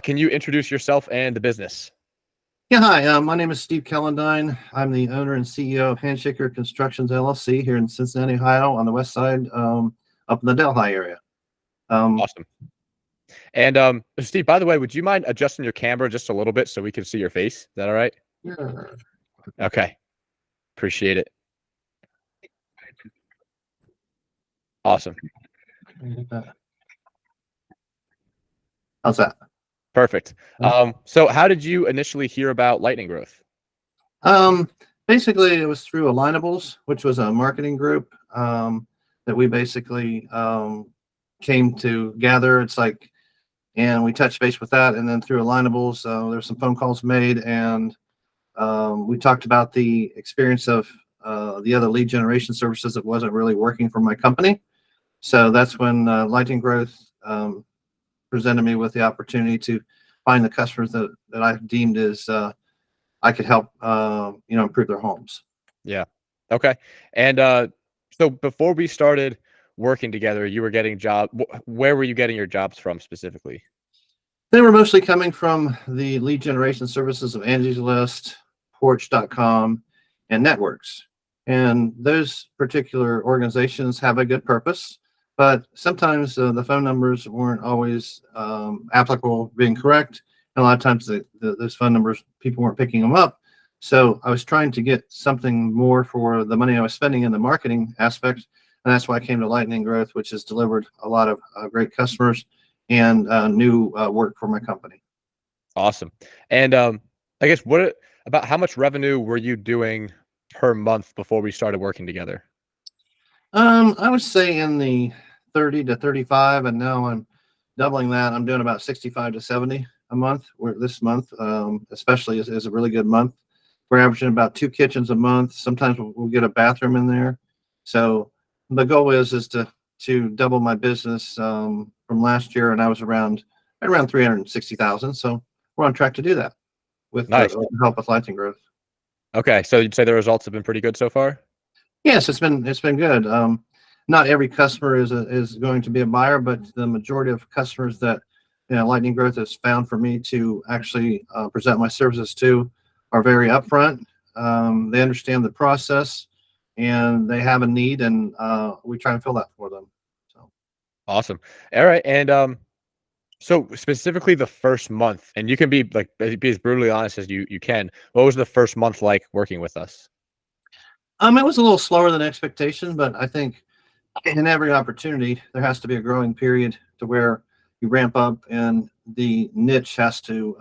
Can you introduce yourself and the business? Yeah, hi. My name is Steve Calendine. I'm the owner and CEO of Handshakers Constructions LLC here in Cincinnati, Ohio, on the west side, up in the Delhi area. Awesome. And Steve, by the way, would you mind adjusting your camera just a little bit so we can see your face? Is that all right? Yeah. Okay. Appreciate it. Awesome. How's that? Perfect. So how did you initially hear about Lightningrowth? Basically, it was through Alignables, which was a marketing group that we basically came together. It's like, and we touched base with that, and then through Alignables, there's some phone calls made, and we talked about the experience of the other lead generation services that wasn't really working for my company. So that's when Lightningrowth presented me with the opportunity to find the customers that I deemed as I could help, improve their homes. Yeah. Okay. And so before we started working together, you were getting where were you getting your jobs from specifically? They were mostly coming from the lead generation services of Angie's List, Porch.com, and Networks. And those particular organizations have a good purpose, but sometimes the phone numbers weren't always applicable, being correct. And a lot of times those phone numbers, people weren't picking them up. So I was trying to get something more for the money I was spending in the marketing aspect. And that's why I came to Lightningrowth, which has delivered a lot of great customers and new work for my company. Awesome. And I guess about how much revenue were you doing per month before we started working together? I would say in the 30 to 35, and now I'm doubling that. I'm doing about 65 to 70 a month. This month, especially, is a really good month. We're averaging about 2 kitchens a month. Sometimes we'll get a bathroom in there. So the goal is to double my business from last year, and I was around 360,000. So we're on track to do that with Nice. the help with Lightningrowth. Okay, so you'd say the results have been pretty good so far? Yes, it's been good. Not every customer is going to be a buyer, but the majority of customers that Lightningrowth has found for me to actually present my services to are very upfront. They understand the process, and they have a need, and we try and fill that for them. So Awesome. All right, and so specifically the first month, and you can be as brutally honest as you can. What was the first month like working with us? it was a little slower than expectation, but I think in every opportunity there has to be a growing period to where you ramp up, and the niche has to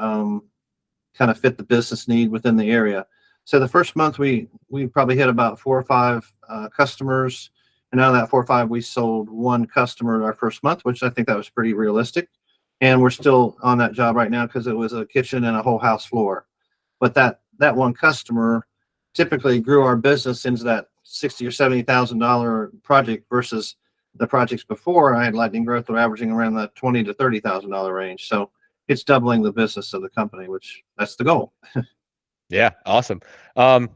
kind of fit the business need within the area. So the first month we probably hit about 4 or 5 customers, and out of that 4 or 5, we sold 1 customer our first month, which I think that was pretty realistic. And we're still on that job right now because it was a kitchen and a whole house floor. But that 1 customer typically grew our business into that $60,000 or $70,000 project versus the projects before I had Lightningrowth were averaging around the $20,000 to $30,000 range. So it's doubling the business of the company, which that's the goal. Yeah, awesome. And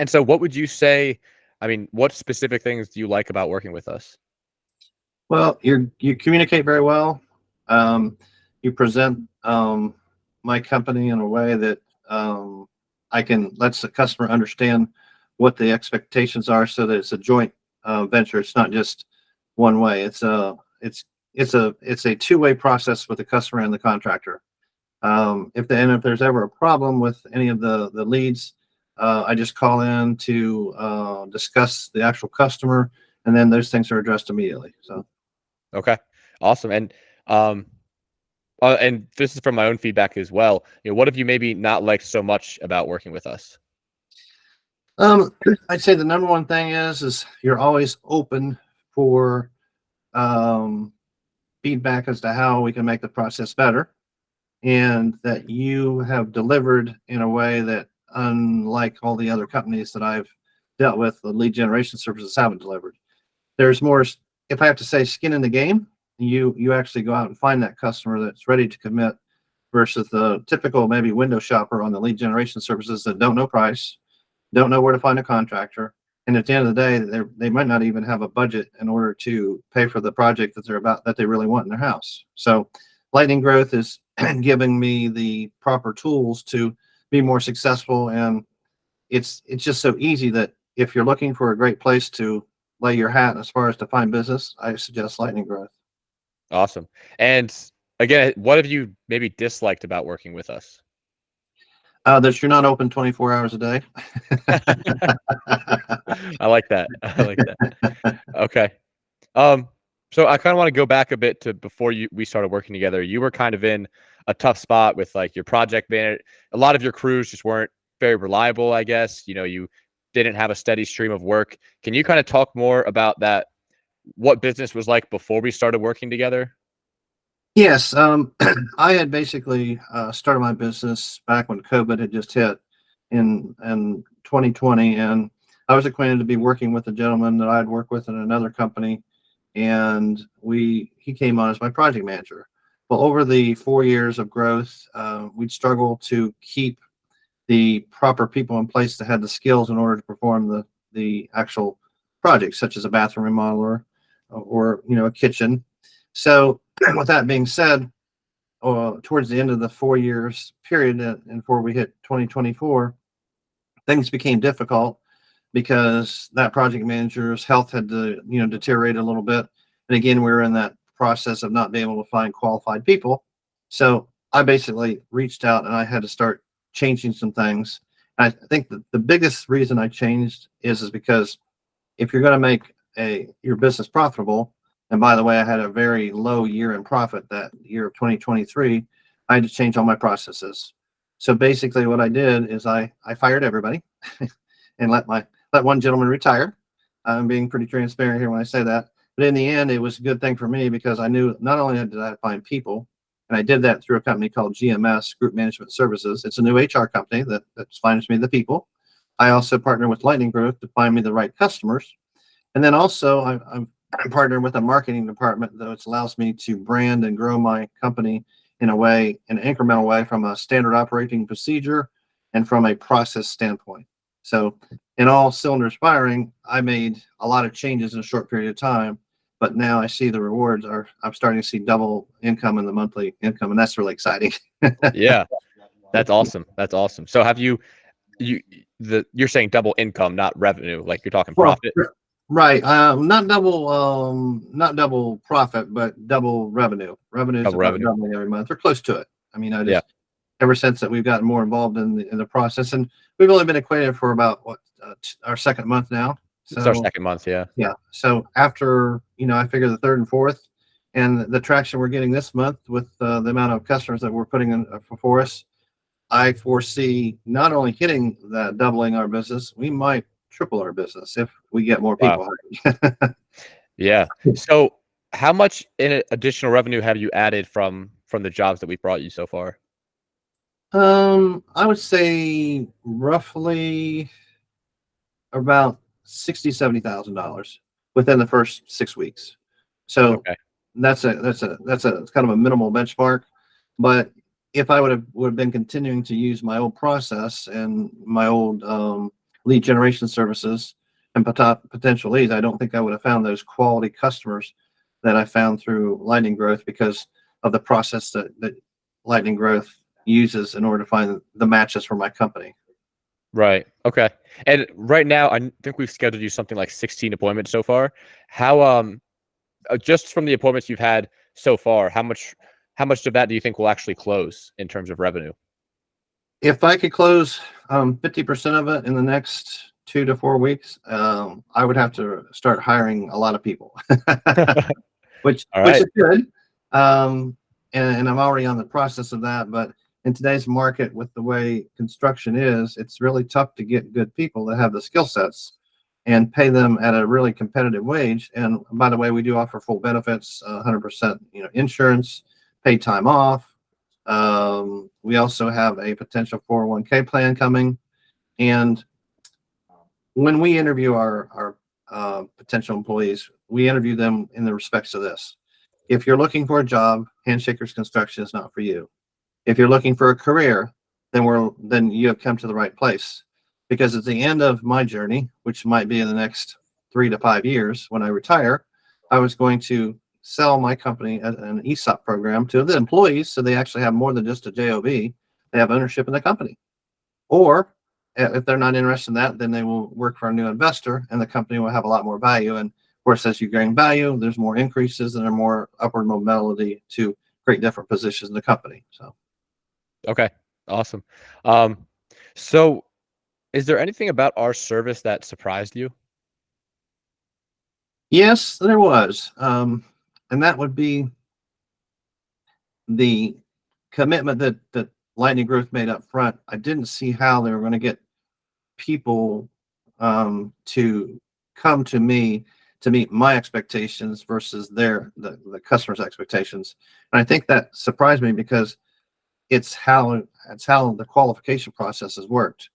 so what would you say, I mean, what specific things do you like about working with us? Well, you communicate very well. You present my company in a way that I can lets the customer understand what the expectations are, so that it's a joint venture. It's not just one way. It's a 2-way process with the customer and the contractor. If there's ever a problem with any of the leads, I just call in to discuss the actual customer, and then those things are addressed immediately. So Okay, awesome. And this is from my own feedback as well. What have you maybe not liked so much about working with us? I'd say the number one thing is you're always open for feedback as to how we can make the process better, and that you have delivered in a way that, unlike all the other companies that I've dealt with, the lead generation services haven't delivered. There's more, if I have to say, skin in the game. You actually go out and find that customer that's ready to commit, versus the typical maybe window shopper on the lead generation services that don't know price, don't know where to find a contractor, and at the end of the day, they might not even have a budget in order to pay for the project that they really want in their house. So Lightningrowth is giving me the proper tools to be more successful. And it's just so easy that if you're looking for a great place to lay your hat as far as to find business, I suggest Lightning Growth. Awesome. And again, what have you maybe disliked about working with us? That you're not open 24 hours a day. I like that. I like that. Okay. So I kind of want to go back a bit to before we started working together. You were kind of in a tough spot with like your project manager. A lot of your crews just weren't very reliable, I guess. You didn't have a steady stream of work. Can you kind of talk more about that? What business was like before we started working together? Yes, I had basically started my business back when COVID had just hit in 2020, and I was acquainted to be working with a gentleman that I had worked with in another company, and he came on as my project manager. Well, over the 4 years of growth, we'd struggle to keep the proper people in place that had the skills in order to perform the actual project, such as a bathroom remodeler or a kitchen. So with that being said, towards the end of the 4 years period and before we hit 2024, things became difficult because that project manager's health had to, deteriorate a little bit. And again, we were in that process of not being able to find qualified people. So I basically reached out and I had to start changing some things. And I think that the biggest reason I changed is because if you're going to make your business profitable, and by the way, I had a very low year in profit that year of 2023, I had to change all my processes. So basically what I did is I fired everybody and let one gentleman retire. I'm being pretty transparent here when I say that. But in the end, it was a good thing for me because I knew not only did I find people, and I did that through a company called GMS, Group Management Services. It's a new HR company that's finds me the people. I also partner with Lightningrowth to find me the right customers. And then also I'm partnered with a marketing department that allows me to brand and grow my company in an incremental way from a standard operating procedure and from a process standpoint. So in all cylinders firing, I made a lot of changes in a short period of time, but now I see the rewards I'm starting to see double income in the monthly income, and that's really exciting. Yeah, that's awesome. That's awesome. So have you're saying double income, not revenue, like you're talking Well, profit? right. Not double profit, but double revenue. Revenue is Double about revenue. doubling every month or close to it. I mean, Yeah. ever since that we've gotten more involved in the process, and we've only been acquainted for about our second month now. It's our So second month. Yeah. yeah. So after I figure the third and fourth, and the traction we're getting this month with the amount of customers that we're putting in for us, I foresee not only hitting that doubling our business, we might triple our business if we get more Wow. people. Yeah. So how much in additional revenue have you added from the jobs that we've brought you so far? I would say roughly about $70,000 within the first 6 weeks. So Okay. that's kind of a minimal benchmark. But if I would have been continuing to use my old process and my old lead generation services and potential leads, I don't think I would have found those quality customers that I found through Lightning Growth because of the process that Lightning Growth uses in order to find the matches for my company. Right. Okay. And right now, I think we've scheduled you something like 16 appointments so far. How just from the appointments you've had so far, how much of that do you think will actually close in terms of revenue? If I could close 50% of it in the next 2 to 4 weeks, I would have to start hiring a lot of people, which All is right. good. And I'm already on the process of that. But in today's market, with the way construction is, it's really tough to get good people that have the skill sets and pay them at a really competitive wage. And by the way, we do offer full benefits, 100%, insurance, paid time off. We also have a potential 401k plan coming. And when we interview our potential employees, we interview them in the respects of this. If you're looking for a job, Handshakers Construction is not for you. If you're looking for a career, then you have come to the right place. Because at the end of my journey, which might be in the next 3 to 5 years when I retire, I was going to sell my company as an ESOP program to the employees, so they actually have more than just a job. They have ownership in the company. Or if they're not interested in that, then they will work for a new investor, and the company will have a lot more value. And of course, as you gain value, there's more increases and there's more upward mobility to create different positions in the company. So, Okay. Awesome. Um, so is there anything about our service that surprised you? yes, there was, and that would be the commitment that Lightning Growth made up front. I didn't see how they were going to get people to come to me to meet my expectations versus the customer's expectations. And I think that surprised me because it's how the qualification process has worked.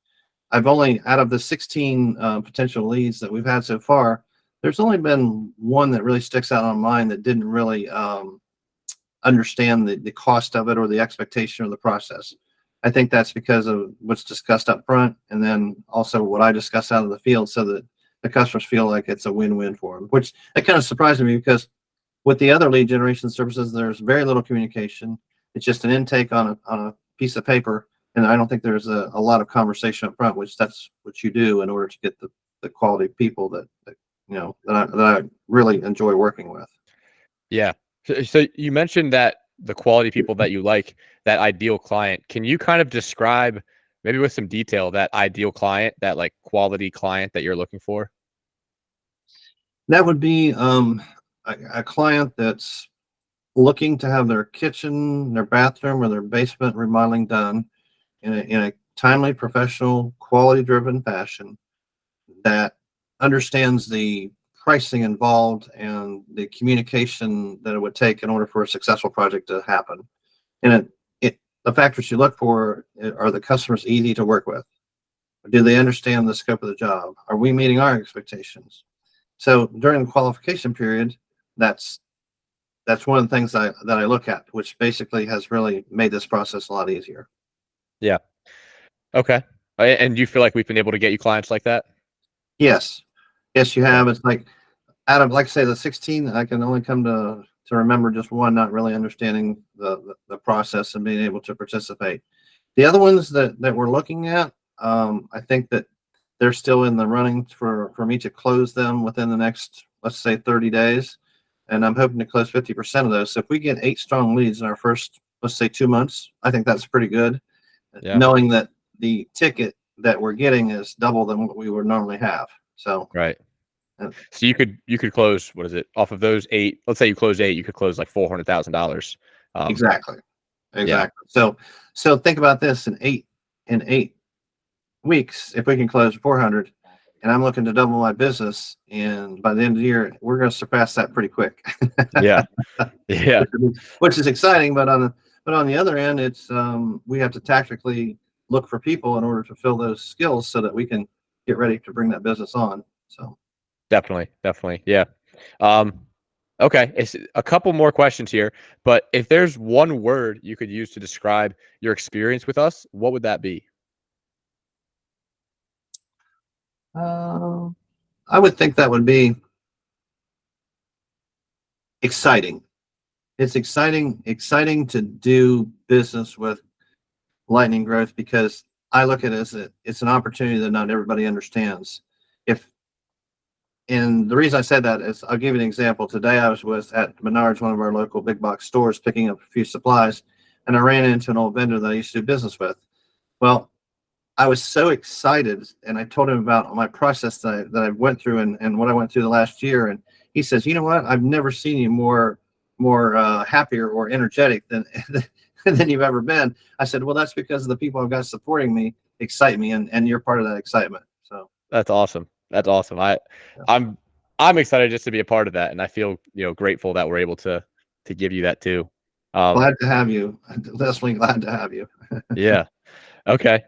I've only, out of the 16 potential leads that we've had so far, there's only been one that really sticks out on mine that didn't really understand the cost of it or the expectation of the process. I think that's because of what's discussed up front, and then also what I discuss out of the field, so that the customers feel like it's a win-win for them. Which that kind of surprised me, because with the other lead generation services, there's very little communication. It's just an intake on a piece of paper, and I don't think there's a lot of conversation up front, which that's what you do in order to get the quality people that I really enjoy working with. Yeah. So you mentioned that the quality people that you like, that ideal client. Can you kind of describe, maybe with some detail, that ideal client, that like quality client that you're looking for? That would be a client that's looking to have their kitchen, their bathroom, or their basement remodeling done in a timely, professional, quality-driven fashion, that understands the pricing involved and the communication that it would take in order for a successful project to happen. And the factors you look for are: the customers easy to work with? Do they understand the scope of the job? Are we meeting our expectations? So during the qualification period, that's one of the things that I look at, which basically has really made this process a lot easier. Yeah. Okay. And do you feel like we've been able to get you clients like that? Yes, yes, you Okay. have. It's like, out of, like I say, the 16, I can only come to remember just one not really understanding the process and being able to participate. The other ones that we're looking at, I think that they're still in the running for me to close them within the next, let's say, 30 days. And I'm hoping to close 50% of those. So if we get 8 strong leads in our first, let's say, 2 months, I think that's pretty good, Yeah. knowing that the ticket that we're getting is double than what we would normally have. So Right. uh, So you could close, what is it, off of those 8? Let's say you close 8, you could close like $400,000. exactly, Yeah. exactly. So think about this: in eight weeks, if we can close 400, and I'm looking to double my business, and by the end of the year, we're going to surpass that pretty quick. Yeah. Yeah. Which is exciting. But on the other end, it's we have to tactically look for people in order to fill those skills so that we can get ready to bring that business on. So, Definitely. Definitely. Yeah. Um, okay. It's a couple more questions here, but if there's one word you could use to describe your experience with us, what would that be? uh, I would think that would be exciting. It's exciting to do business with Lightning Growth, because I look at it as it's an opportunity that not everybody understands. If And the reason I said that is, I'll give you an example. Today I was at Menards, one of our local big box stores, picking up a few supplies, and I ran into an old vendor that I used to do business with. Well, I was so excited, and I told him about my process that I went through, and what I went through the last year. And he says, "You know what? I've never seen you more happier or energetic than you've ever been." I said, "Well, that's because of the people I've got supporting me excite me, and you're part of that excitement." So, That's awesome. That's awesome. yeah. I'm I'm excited just to be a part of that, and I feel, grateful that we're able to give you that too. Um, Glad to have you. Definitely glad to have you. yeah. Okay.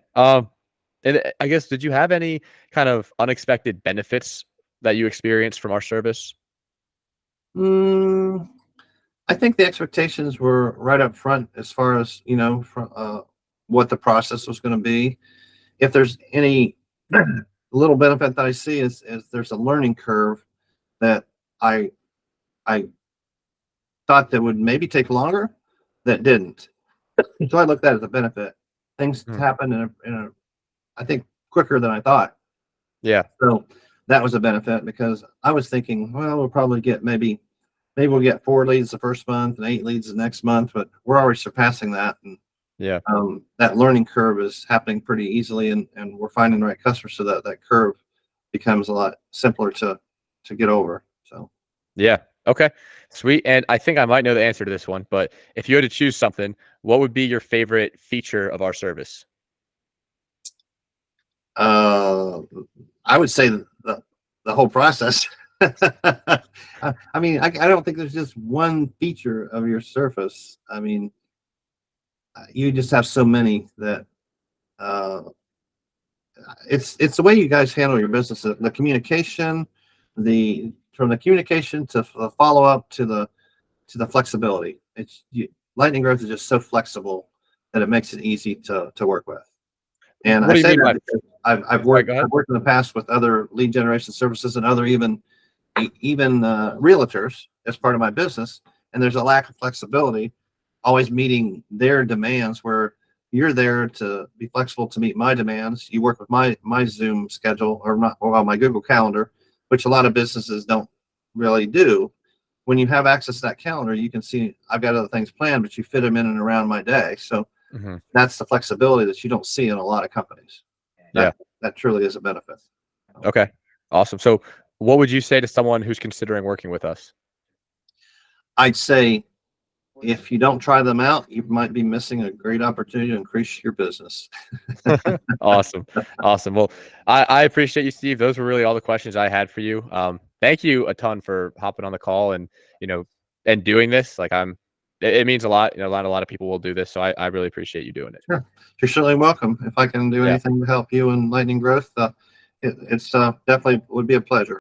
And I guess, did you have any kind of unexpected benefits that you experienced from our service? Mm, I think the expectations were right up front as far as, what the process was going to be. If there's any little benefit that I see, is there's a learning curve that I I thought that would maybe take longer that didn't. So I looked at it as a benefit. Things happened in I think quicker than I thought. Yeah. So that was a benefit because I was thinking, well, we'll probably get maybe we'll get 4 leads the first month and 8 leads the next month, but we're already surpassing that. And Yeah. that learning curve is happening pretty easily, and we're finding the right customers so that that curve becomes a lot simpler to get over. So Yeah. Okay. Sweet. And I think I might know the answer to this one, but if you had to choose something, what would be your favorite feature of our service? I would say the whole process. I mean, I don't think there's just one feature of your surface. I mean, you just have so many that it's the way you guys handle your business, the communication, from the communication to the follow up to the flexibility. Lightningrowth is just so flexible that it makes it easy to work with. And What I do you say mean that by because Sorry, I've go ahead. worked in the past with other lead generation services and other even realtors as part of my business, and there's a lack of flexibility, always meeting their demands. Where you're there to be flexible to meet my demands. You work with my Zoom schedule or my Google Calendar, which a lot of businesses don't really do. When you have access to that calendar, you can see I've got other things planned, but you fit them in and around my day. So that's the flexibility that you don't see in a lot of companies. Yeah. That truly is a benefit. Okay. Awesome. So what would you say to someone who's considering working with us? I'd say if you don't try them out, you might be missing a great opportunity to increase your business. Awesome. Awesome. Well, I appreciate you, Steve. Those were really all the questions I had for you. Thank you a ton for hopping on the call and, and doing this. Like it means a lot. A lot of people will do this. So I really appreciate you doing it. Sure. You're certainly welcome. If I can do anything to help you in Lightningrowth, it's definitely would be a pleasure.